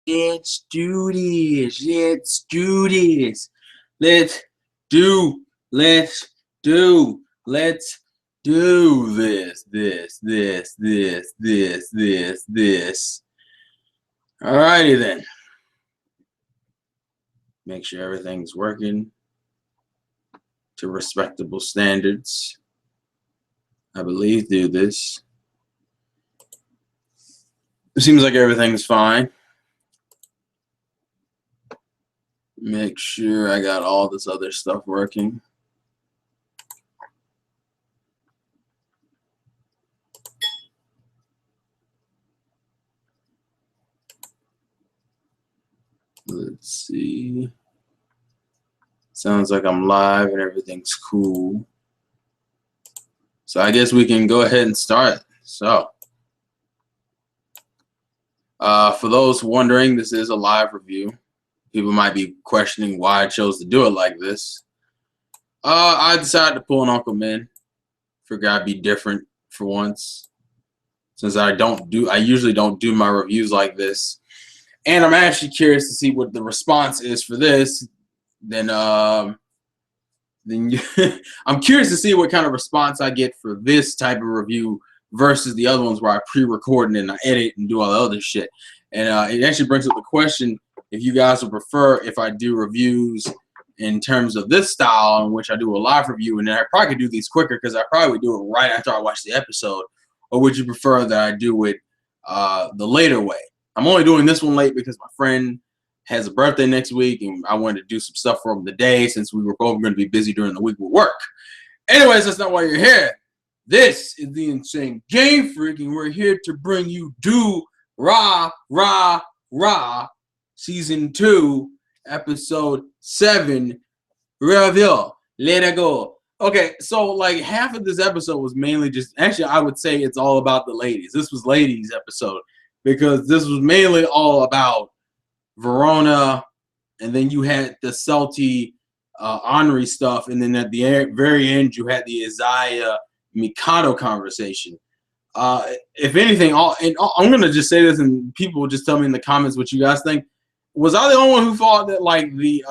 Let's do this. Let's do this. Let's do. Let's do. Let's do this. This. Alrighty then. Make sure everything's working to respectable standards. I believe do this. It seems like everything's fine. Make sure I got all this other stuff working. Let's see. Sounds like I'm live and everything's cool. So I guess we can go ahead and start. So, for those wondering, this is a live review. People might be questioning why I chose to do it like this. I decided to pull an Uncle Min. Figured I'd be different for once, since I usually don't do my reviews like this. And I'm actually curious to see what the response is for this. Then I'm curious to see what kind of response I get for this type of review versus the other ones where I pre-record and I edit and do all the other shit. And it actually brings up the question if you guys would prefer if I do reviews in terms of this style in which I do a live review, and then I probably could do these quicker because I probably would do it right after I watch the episode, or would you prefer that I do it the later way? I'm only doing this one late because my friend has a birthday next week, and I wanted to do some stuff for him today since we were both going to be busy during the week with work. Anyways, that's not why you're here. This is the Insane Game Freak, and we're here to bring you Durarara Season 2, Episode 7, Review. Let it go. Okay, so like half of this episode was mainly just, actually I would say it's all about the ladies. This was ladies episode because this was mainly all about Verona, and then you had the salty Henri stuff, and then at the very end you had the Isaiah Mikado conversation. If anything, I'm gonna just say this, and people will just tell me in the comments what you guys think. Was I the only one who thought that like the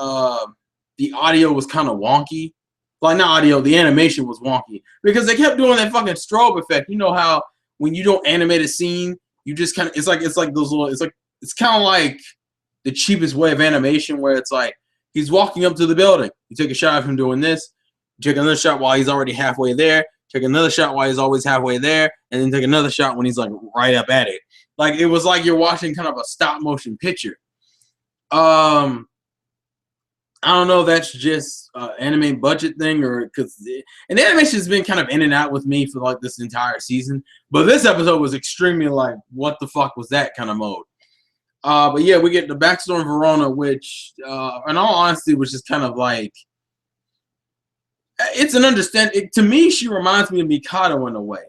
audio was kind of wonky? Like not audio, the animation was wonky because they kept doing that fucking strobe effect. You know how when you don't animate a scene, you just kind of it's like those little it's kind of like the cheapest way of animation where it's like he's walking up to the building. You take a shot of him doing this, you take another shot while he's already halfway there, take another shot while he's always halfway there, and then take another shot when he's like right up at it. Like it was like you're watching kind of a stop motion picture. I don't know if that's just anime budget thing or because and the animation has been kind of in and out with me for like this entire season. But this episode was extremely like, what the fuck was that kind of mode? But yeah, we get the backstory of Verona, which, in all honesty, was just kind of like, it's an understanding. To me, she reminds me of Mikado in a way.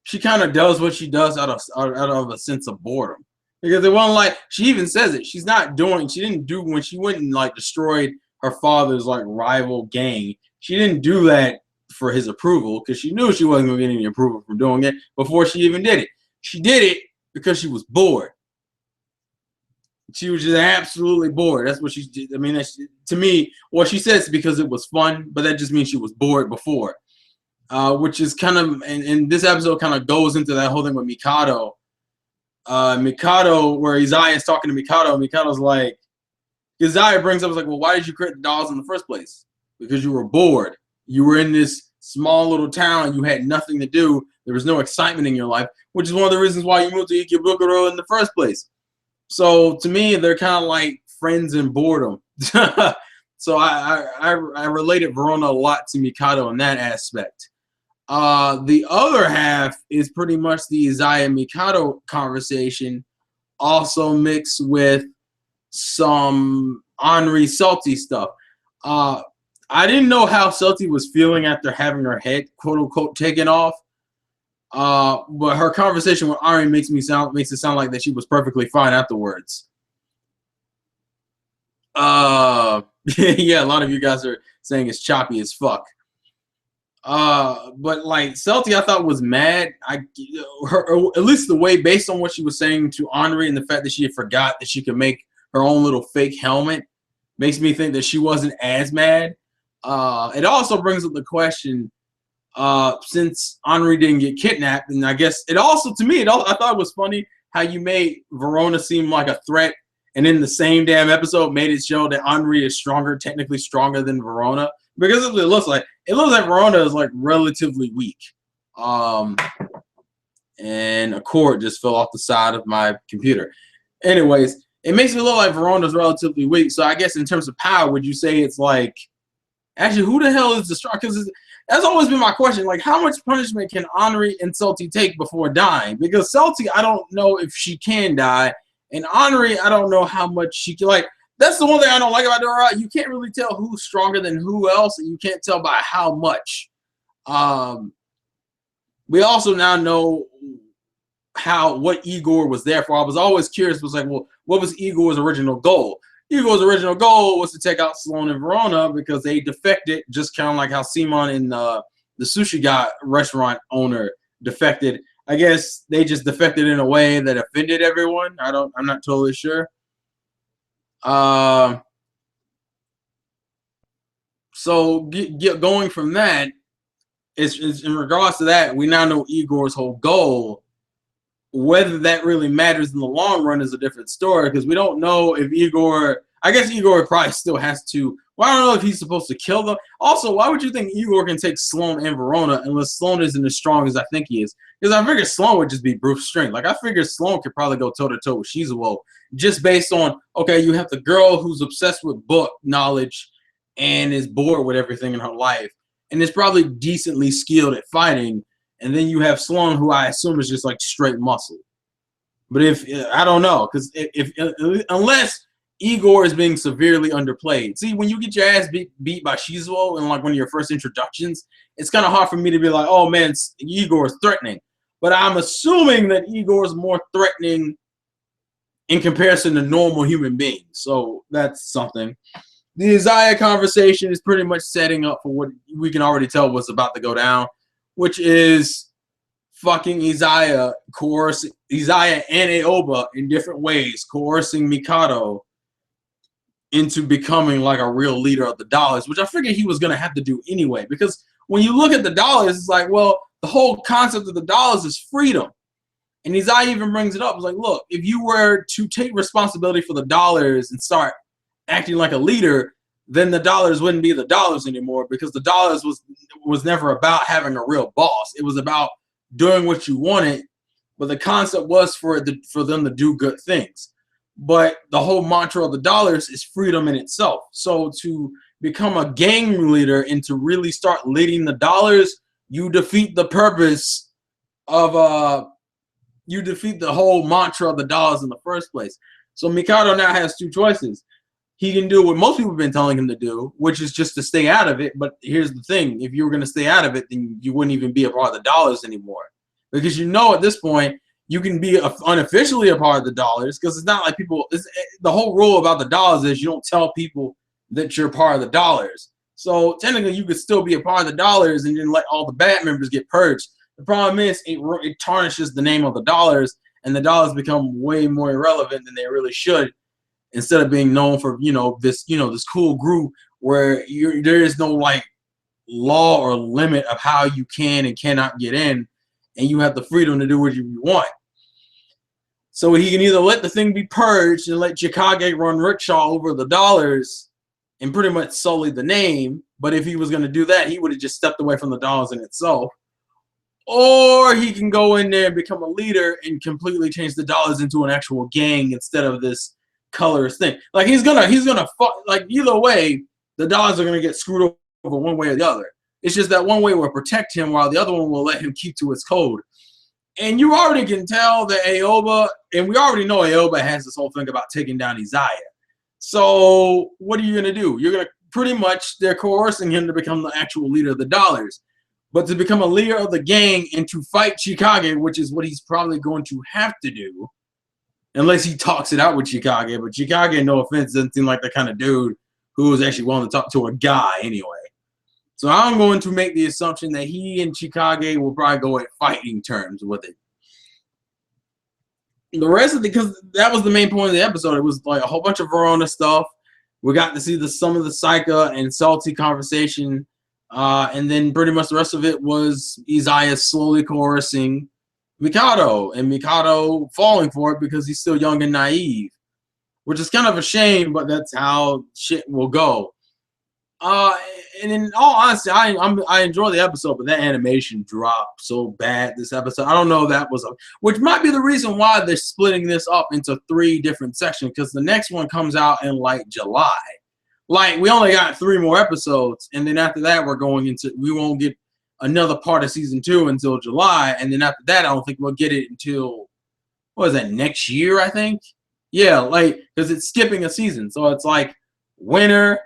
She kind of does what she does out of a sense of boredom. Because it wasn't like, she even says it. She didn't do, when she went and like destroyed her father's like rival gang, she didn't do that for his approval because she knew she wasn't going to get any approval from doing it before she even did it. She did it because she was bored. She was just absolutely bored. That's what she did. I mean, to me, what she says because it was fun, but that just means she was bored before. Which is kind of, and this episode kind of goes into that whole thing with Mikado. Mikado, where Isaiah is talking to Mikado, Mikado's like, Isaiah brings up, like, well, why did you create the dolls in the first place? Because you were bored. You were in this small little town. You had nothing to do. There was no excitement in your life, which is one of the reasons why you moved to Ikebukuro in the first place. So to me, they're kind of like friends in boredom. So I related Verona a lot to Mikado in that aspect. The other half is pretty much the Isaiah Mikado conversation, also mixed with some Henri salty stuff. I didn't know how Salty was feeling after having her head quote unquote taken off. But her conversation with Henri makes it sound like that she was perfectly fine afterwards. Yeah, a lot of you guys are saying it's choppy as fuck. But like Celty, I thought was mad. At least the way, based on what she was saying to Henri and the fact that she had forgot that she could make her own little fake helmet makes me think that she wasn't as mad. It also brings up the question, since Henri didn't get kidnapped, and I guess it also, to me, I thought it was funny how you made Verona seem like a threat, and in the same damn episode made it show that Henri is stronger, technically stronger than Verona, because it looks like Verona is like relatively weak. And a cord just fell off the side of my computer. Anyways, it makes me look like Verona's relatively weak. So I guess in terms of power, would you say it's like, actually, who the hell is the strong? Because that's always been my question. Like, how much punishment can Henri and Celti take before dying? Because Celti, I don't know if she can die, and Henri, I don't know how much she can. Like, that's the one thing I don't like about Durarara. You can't really tell who's stronger than who else, and you can't tell by how much. We also now know what Igor was there for. I was always curious. Was like, well, what was Igor's original goal? Igor's original goal was to take out Sloan and Verona because they defected, just kind of like how Simon and the sushi guy restaurant owner defected. I guess they just defected in a way that offended everyone. I'm not totally sure. So going from that, it's in regards to that, we now know Igor's whole goal. Whether that really matters in the long run is a different story, because we don't know if Igor, I guess Igor probably still has to, well, I don't know if he's supposed to kill them. Also, why would you think Igor can take Sloan and Verona unless Sloan isn't as strong as I think he is? Because I figured Sloan would just be brute strength. Like, I figured Sloan could probably go toe-to-toe with Shizuo just based on, okay, you have the girl who's obsessed with book knowledge and is bored with everything in her life, and is probably decently skilled at fighting. And then you have Sloan, who I assume is just like straight muscle. But if I don't know, because unless Igor is being severely underplayed. See, when you get your ass beat by Shizuo in like one of your first introductions, it's kind of hard for me to be like, oh man, Igor is threatening. But I'm assuming that Igor is more threatening in comparison to normal human beings. So that's something. The Isaiah conversation is pretty much setting up for what we can already tell what's about to go down, which is fucking Isaiah and Aoba in different ways, coercing Mikado into becoming like a real leader of the dollars, which I figured he was going to have to do anyway. Because when you look at the dollars, it's like, well, the whole concept of the dollars is freedom. And Isaiah even brings it up. It's like, look, if you were to take responsibility for the dollars and start acting like a leader, then the dollars wouldn't be the dollars anymore, because the dollars was never about having a real boss. It was about doing what you wanted, but the concept was for them to do good things. But the whole mantra of the dollars is freedom in itself. So to become a gang leader and to really start leading the dollars, you defeat the purpose of you defeat the whole mantra of the dollars in the first place. So Mikado now has two choices. He can do what most people have been telling him to do, which is just to stay out of it. But here's the thing. If you were going to stay out of it, then you wouldn't even be a part of the dollars anymore. Because you know at this point, you can be unofficially a part of the dollars, because it's not like people, the whole rule about the dollars is you don't tell people that you're part of the dollars. So technically you could still be a part of the dollars and then let all the bad members get purged. The problem is it tarnishes the name of the dollars, and the dollars become way more irrelevant than they really should, instead of being known for, this cool group where there is no like law or limit of how you can and cannot get in, and you have the freedom to do what you want. So he can either let the thing be purged and let Chikage run rickshaw over the dollars and pretty much sully the name. But if he was going to do that, he would have just stepped away from the dollars in itself. Or he can go in there and become a leader and completely change the dollars into an actual gang instead of this colors thing. Like he's gonna fuck. Like either way, the dollars are gonna get screwed over one way or the other. It's just that one way will protect him, while the other one will let him keep to its code. And you already can tell that Aoba, and we already know Aoba has this whole thing about taking down Isaiah. So what are you gonna do? You're gonna pretty much, they're coercing him to become the actual leader of the dollars. But to become a leader of the gang and to fight Chikage, which is what he's probably going to have to do, unless he talks it out with Chikage. But Chikage, no offense, doesn't seem like the kind of dude who is actually willing to talk to a guy anyway. So I'm going to make the assumption that he and Chikage will probably go at fighting terms with it. The rest of because that was the main point of the episode. It was like a whole bunch of Verona stuff. We got to see some of the Saika and Salty conversation, and then pretty much the rest of it was Isaiah slowly coercing Mikado, and Mikado falling for it because he's still young and naive, which is kind of a shame, but that's how shit will go. And in all honesty, I enjoy the episode, but that animation dropped so bad this episode. I don't know if that was which might be the reason why they're splitting this up into 3 different sections, because the next one comes out in like July. Like we only got 3 more episodes, and then after that we won't get another part of season 2 until July, and then after that I don't think we'll get it until what is that, next year, I think. Yeah, like because it's skipping a season, so it's like winter.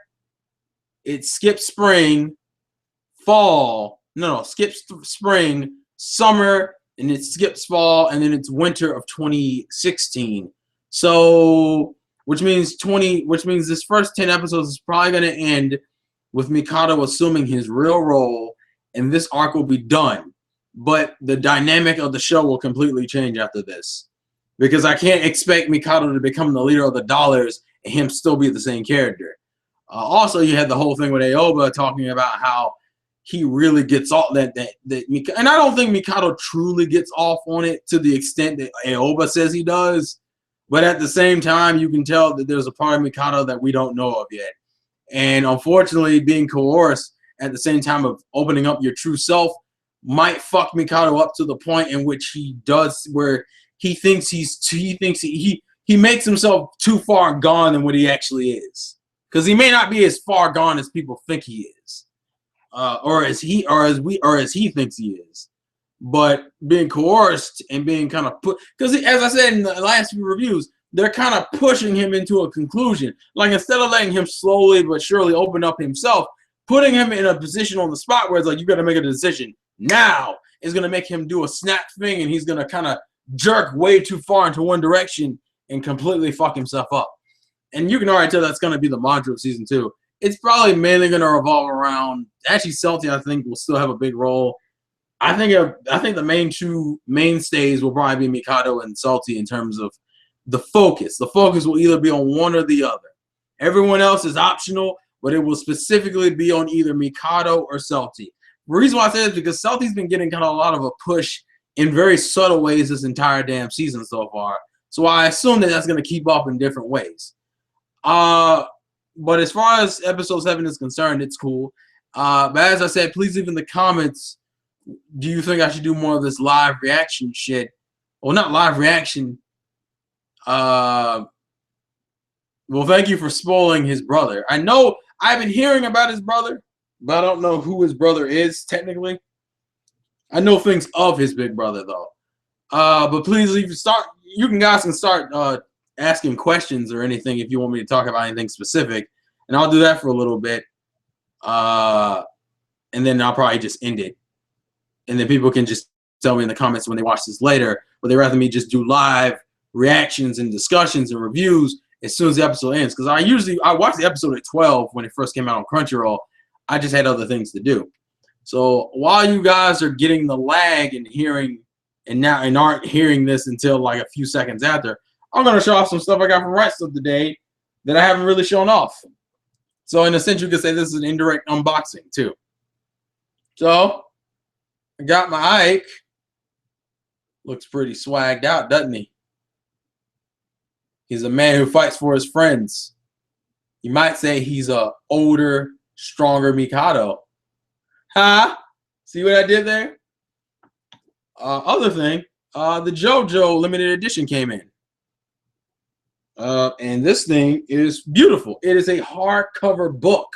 It skips spring, fall. No, skips spring, summer, and it skips fall, and then it's winter of 2016. So, which means this first 10 episodes is probably going to end with Mikado assuming his real role, and this arc will be done. But the dynamic of the show will completely change after this, because I can't expect Mikado to become the leader of the Dollars and him still be the same character. Also, you had the whole thing with Aoba talking about how he really gets off that and I don't think Mikado truly gets off on it to the extent that Aoba says he does. But at the same time, you can tell that there's a part of Mikado that we don't know of yet. And unfortunately, being coerced at the same time of opening up your true self might fuck Mikado up to the point in which he does, where he thinks he makes himself too far gone than what he actually is. Because he may not be as far gone as people think he is, or as he thinks he is. But being coerced and being kind of put, because as I said in the last few reviews, they're kind of pushing him into a conclusion. Like instead of letting him slowly but surely open up himself, putting him in a position on the spot where it's like you got to make a decision now is going to make him do a snap thing, and he's going to kind of jerk way too far into one direction and completely fuck himself up. And you can already tell that's going to be the mantra of season 2. It's probably mainly going to revolve around, actually Salty I think will still have a big role. I think the main 2 mainstays will probably be Mikado and Salty in terms of the focus. The focus will either be on one or the other. Everyone else is optional, but it will specifically be on either Mikado or Salty. The reason why I say this is because Salty's been getting kind of a lot of a push in very subtle ways this entire damn season so far. So I assume that that's going to keep up in different ways. But as far as episode 7 is concerned, it's cool. But as I said, please leave in the comments, do you think I should do more of this live reaction shit? Well, not live reaction. Well, thank you for spoiling his brother. I know I've been hearing about his brother, but I don't know who his brother is technically. I know things of his big brother though. But please, you guys can start asking questions or anything if you want me to talk about anything specific, and I'll do that for a little bit, and then I'll probably just end it, and then people can just tell me in the comments when they watch this later, or they rather me just do live reactions and discussions and reviews as soon as the episode ends, because I watched the episode at 12 when it first came out on Crunchyroll. I just had other things to do. So while you guys are getting the lag and hearing and aren't hearing this until like a few seconds after, I'm going to show off some stuff I got from Right Stuff today that I haven't really shown off. So in a sense, you could say this is an indirect unboxing too. So I got my Ike. Looks pretty swagged out, doesn't he? He's a man who fights for his friends. You might say he's a older, stronger Mikado. Huh? See what I did there? Other thing, the JoJo limited edition came in. And this thing is beautiful. It is a hardcover book.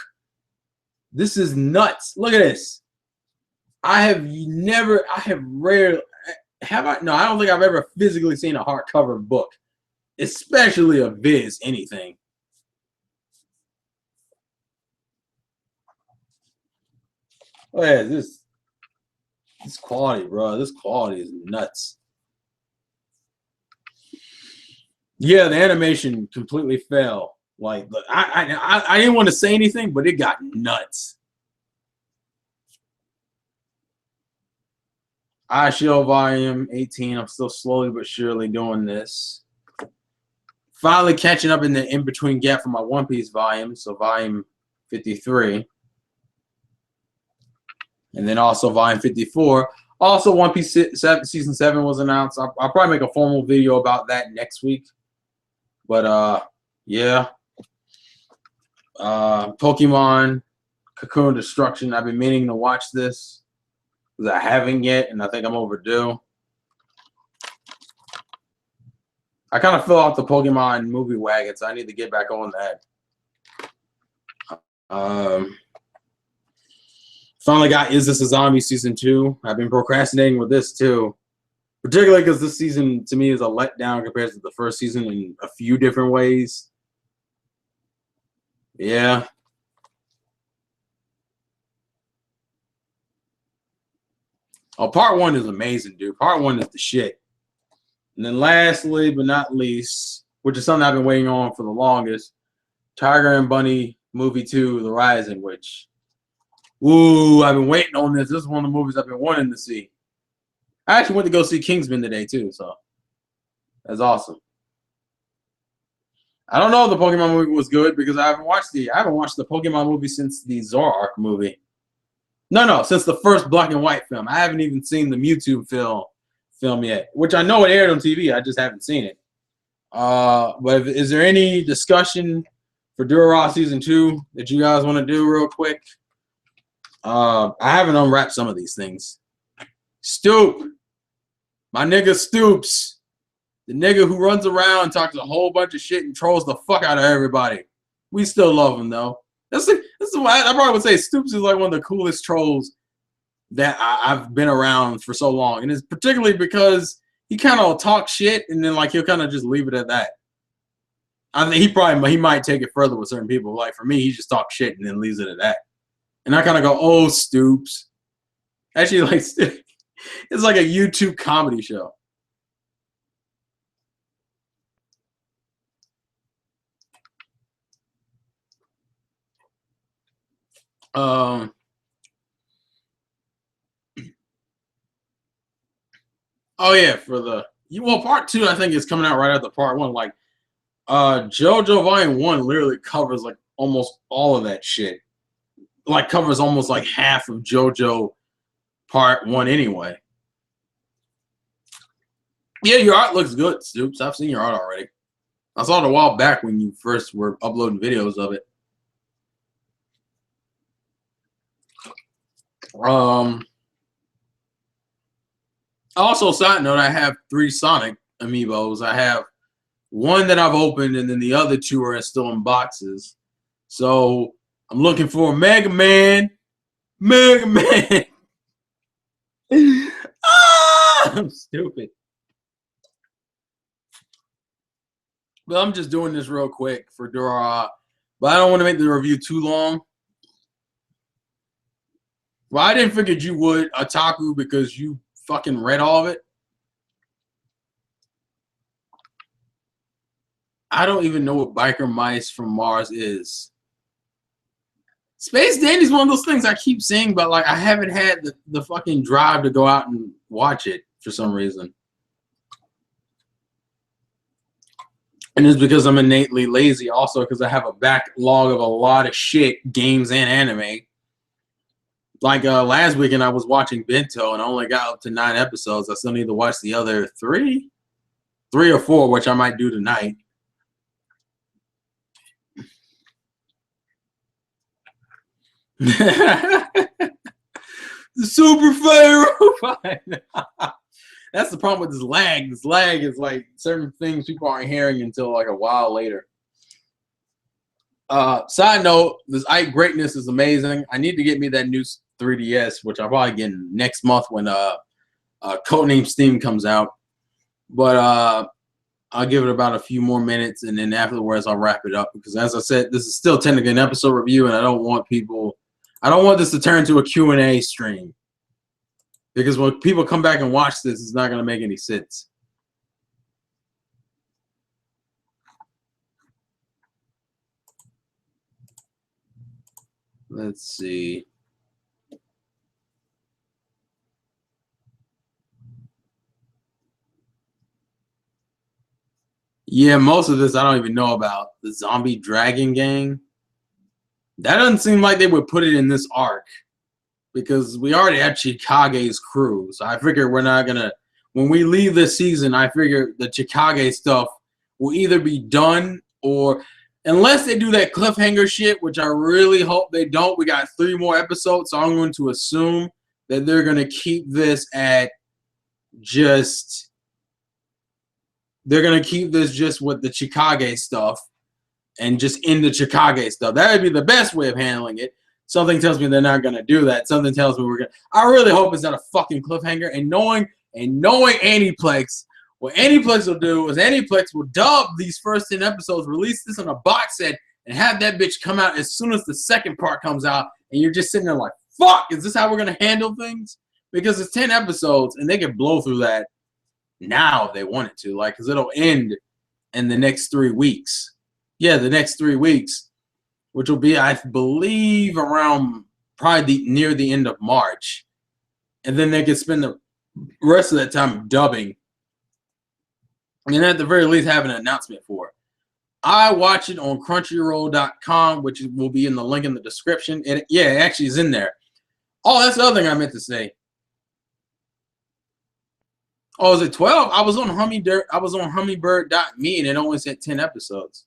This is nuts. Look at this. I don't think I've ever physically seen a hardcover book, especially a Viz anything. Oh yeah, this quality, bro. This quality is nuts. Yeah, the animation completely fell. Like I didn't want to say anything, but it got nuts. I Show Volume 18. I'm still slowly but surely doing this. Finally catching up in the in-between gap for my One Piece volume, so volume 53. And then also volume 54. Also, One Piece Season 7 was announced. I'll probably make a formal video about that next week. But, yeah. Pokemon Cocoon Destruction. I've been meaning to watch this because I haven't yet, and I think I'm overdue. I kind of fell off the Pokemon movie wagon, so I need to get back on that. Finally got Is This a Zombie Season 2. I've been procrastinating with this too. Particularly because this season, to me, is a letdown compared to the first season in a few different ways. Yeah. Oh, part 1 is amazing, dude. Part 1 is the shit. And then lastly, but not least, which is something I've been waiting on for the longest, Tiger and Bunny Movie 2, The Rising, which, ooh, I've been waiting on this. This is one of the movies I've been wanting to see. I actually went to go see Kingsman today, too, so that's awesome. I don't know if the Pokemon movie was good because I haven't watched the Pokemon movie since the Zoroark movie. No, since the first black and white film. I haven't even seen the Mewtwo film yet, which I know it aired on TV. I just haven't seen it. But is there any discussion for Durarara Season 2 that you guys want to do real quick? I haven't unwrapped some of these things. Stoop. My nigga Stoops. The nigga who runs around and talks a whole bunch of shit and trolls the fuck out of everybody. We still love him, though. This is why I probably would say Stoops is like one of the coolest trolls that I've been around for so long. And it's particularly because he kind of talks shit and then like he'll kind of just leave it at that. I think he might take it further with certain people. Like for me, he just talks shit and then leaves it at that. And I kind of go, oh, Stoops. Actually, like it's like a YouTube comedy show. Oh yeah, part 2 I think is coming out right after part 1. Like JoJo Volume 1 literally covers like almost all of that shit. Like covers almost like half of JoJo part 1 anyway. Yeah, your art looks good, Stoops. I've seen your art already. I saw it a while back when you first were uploading videos of it. Also, side note, I have 3 Sonic amiibos. I have one that I've opened, and then the other 2 are still in boxes. So I'm looking for a Mega Man. Mega Man. I'm stupid. But I'm just doing this real quick for Durarara. But I don't want to make the review too long. Well, I didn't figure you would, Otaku, because you fucking read all of it. I don't even know what Biker Mice from Mars is. Space Dandy is one of those things I keep saying, but like I haven't had the fucking drive to go out and watch it for some reason. And it's because I'm innately lazy, also because I have a backlog of a lot of shit, games and anime. Like last weekend, I was watching Bento, and I only got up to 9 episodes. I still need to watch the other 3 or 4, which I might do tonight. The Super Pharaoh. That's the problem with this lag. This lag is like certain things people aren't hearing until like a while later. Side note, this Ike Greatness is amazing. I need to get me that new 3DS, which I'll probably get next month when Codename Steam comes out. But I'll give it about a few more minutes, and then afterwards I'll wrap it up. Because as I said, this is still technically an episode review, and I don't want this to turn into a Q&A stream. Because when people come back and watch this, it's not going to make any sense. Let's see. Yeah, most of this I don't even know about. The zombie dragon gang. That doesn't seem like they would put it in this arc because we already have Chikage's crew. So I figure we're not gonna. When we leave this season, I figure the Chikage stuff will either be done or, unless they do that cliffhanger shit, which I really hope they don't. We got 3 more episodes, so I'm going to assume that they're gonna keep this at just. They're gonna keep this just with the Chikage stuff and just end the Chikage stuff. That would be the best way of handling it. Something tells me they're not gonna do that. Something tells me we're gonna. I really hope it's not a fucking cliffhanger. And knowing Aniplex, what Aniplex will do is Aniplex will dub these first 10 episodes, release this on a box set, and have that bitch come out as soon as the second part comes out. And you're just sitting there like, fuck, is this how we're gonna handle things? Because it's 10 episodes, and they can blow through that now if they wanted to, like, because it'll end in the next 3 weeks. Yeah, the next 3 weeks, which will be, I believe, around probably near the end of March. And then they can spend the rest of that time dubbing. And at the very least have an announcement for it. I watch it on crunchyroll.com, which will be in the link in the description. And yeah, it actually is in there. Oh, that's the other thing I meant to say. Oh, is it 12? I was on hummingbird.me and it only said 10 episodes.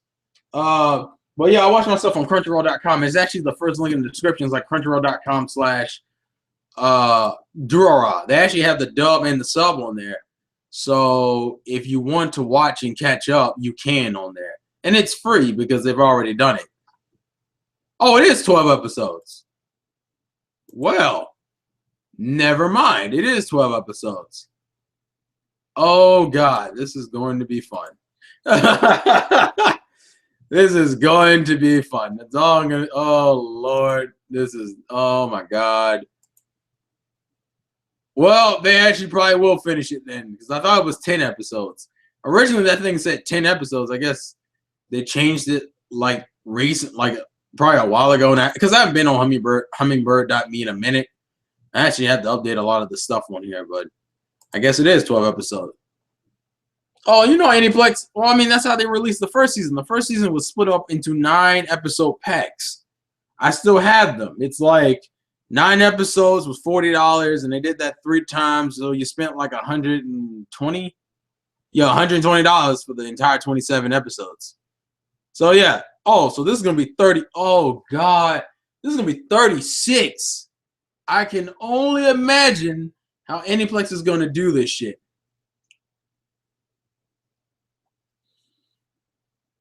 But yeah, I watch myself on crunchyroll.com. It's actually the first link in the description. It's like crunchyroll.com/Durarara. They actually have the dub and the sub on there. So if you want to watch and catch up, you can on there. And it's free because they've already done it. Oh, it is 12 episodes. Well, never mind. It is 12 episodes. Oh, God. This is going to be fun. This is going to be fun. That's all I'm going to... Oh, Lord. This is... Oh, my God. Well, they actually probably will finish it then, because I thought it was 10 episodes. Originally, that thing said 10 episodes. I guess they changed it like recent, like probably a while ago now. Because I haven't been on hummingbird.me in a minute. I actually had to update a lot of the stuff on here, but I guess it is 12 episodes. Oh, you know Aniplex? Well, I mean, that's how they released the first season. The first season was split up into 9 episode packs. I still have them. It's like 9 episodes was $40, and they did that 3 times, so you spent like $120. Yeah, $120 for the entire 27 episodes. So yeah. Oh, so this is gonna be 30. Oh God, this is gonna be 36. I can only imagine how Aniplex is gonna do this shit.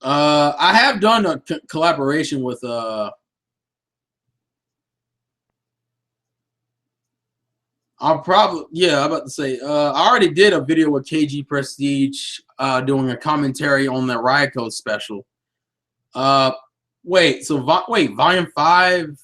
I have done a collaboration with I'm about to say, I already did a video with KG Prestige doing a commentary on the Ryako special. Wait, Volume 5?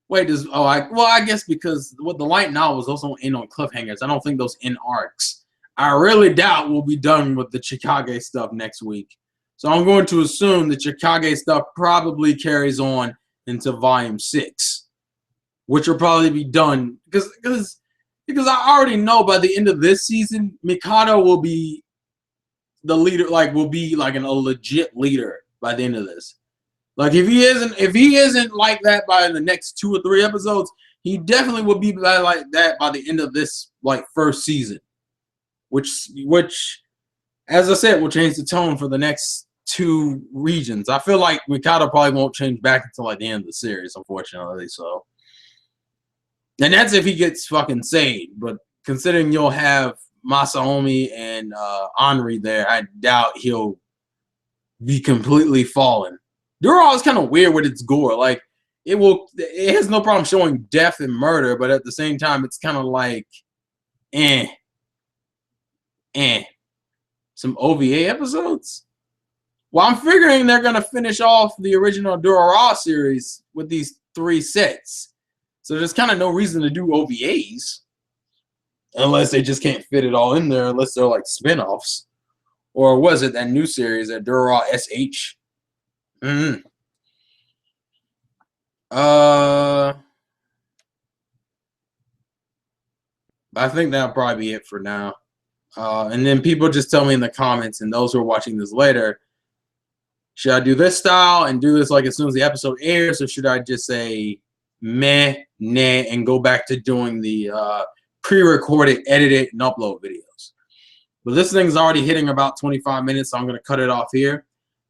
Wait, I guess because what the light novel was also in on cliffhangers. I don't think those end arcs. I really doubt we'll be done with the Chikage stuff next week. So I'm going to assume the Chikage stuff probably carries on into Volume 6. Which will probably be done because I already know by the end of this season, Mikado will be the leader, will be like a legit leader by the end of this. Like if he isn't like that by the next 2 or 3 episodes, he definitely will be like that by the end of this first season. Which as I said, will change the tone for the next 2 regions. I feel like Mikado probably won't change back until like the end of the series, unfortunately. So. And that's if he gets fucking saved. But considering you'll have Masaomi and Henri there, I doubt he'll be completely fallen. Durarara is kind of weird with its gore. Like it has no problem showing death and murder, but at the same time, it's kind of like, some OVA episodes. Well, I'm figuring they're gonna finish off the original Durarara series with these 3 sets. So there's kind of no reason to do OVAs unless they just can't fit it all in there, unless they're like spinoffs. Or was it that new series, that Durarara SH? I think that'll probably be it for now. And then people just tell me in the comments, and those who are watching this later, should I do this style and do this like as soon as the episode airs, or should I just say meh, nah, and go back to doing the pre-recorded, edited, and upload videos? But this thing's already hitting about 25 minutes, so I'm going to cut it off here.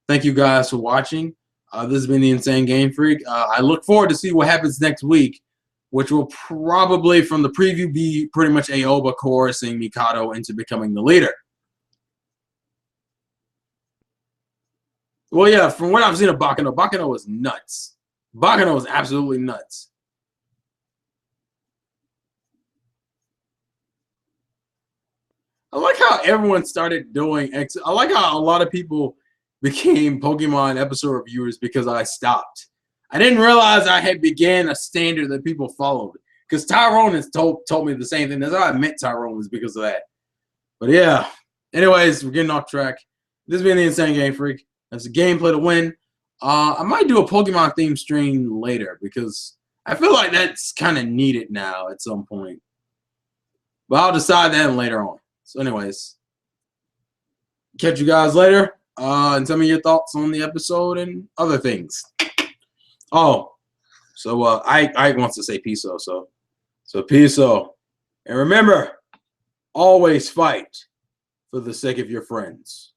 Thank you guys for watching. This has been the Insane Game Freak. I look forward to see what happens next week, which will probably, from the preview, be pretty much Aoba coercing Mikado into becoming the leader. Well, yeah, from what I've seen of Bakano, Bakano was nuts. Bakano was absolutely nuts. I like how everyone started doing I like how a lot of people became Pokemon episode reviewers because I stopped. I didn't realize I had began a standard that people followed. Because Tyrone has told me the same thing. That's how I met Tyrone, was because of that. But yeah. Anyways, we're getting off track. This has been the Insane Game Freak. That's a gameplay to win. I might do a Pokemon themed stream later because I feel like that's kind of needed now at some point. But I'll decide that later on. So anyways, catch you guys later. And tell me your thoughts on the episode and other things. Oh, so I wants to say peace. So peace. And remember, always fight for the sake of your friends.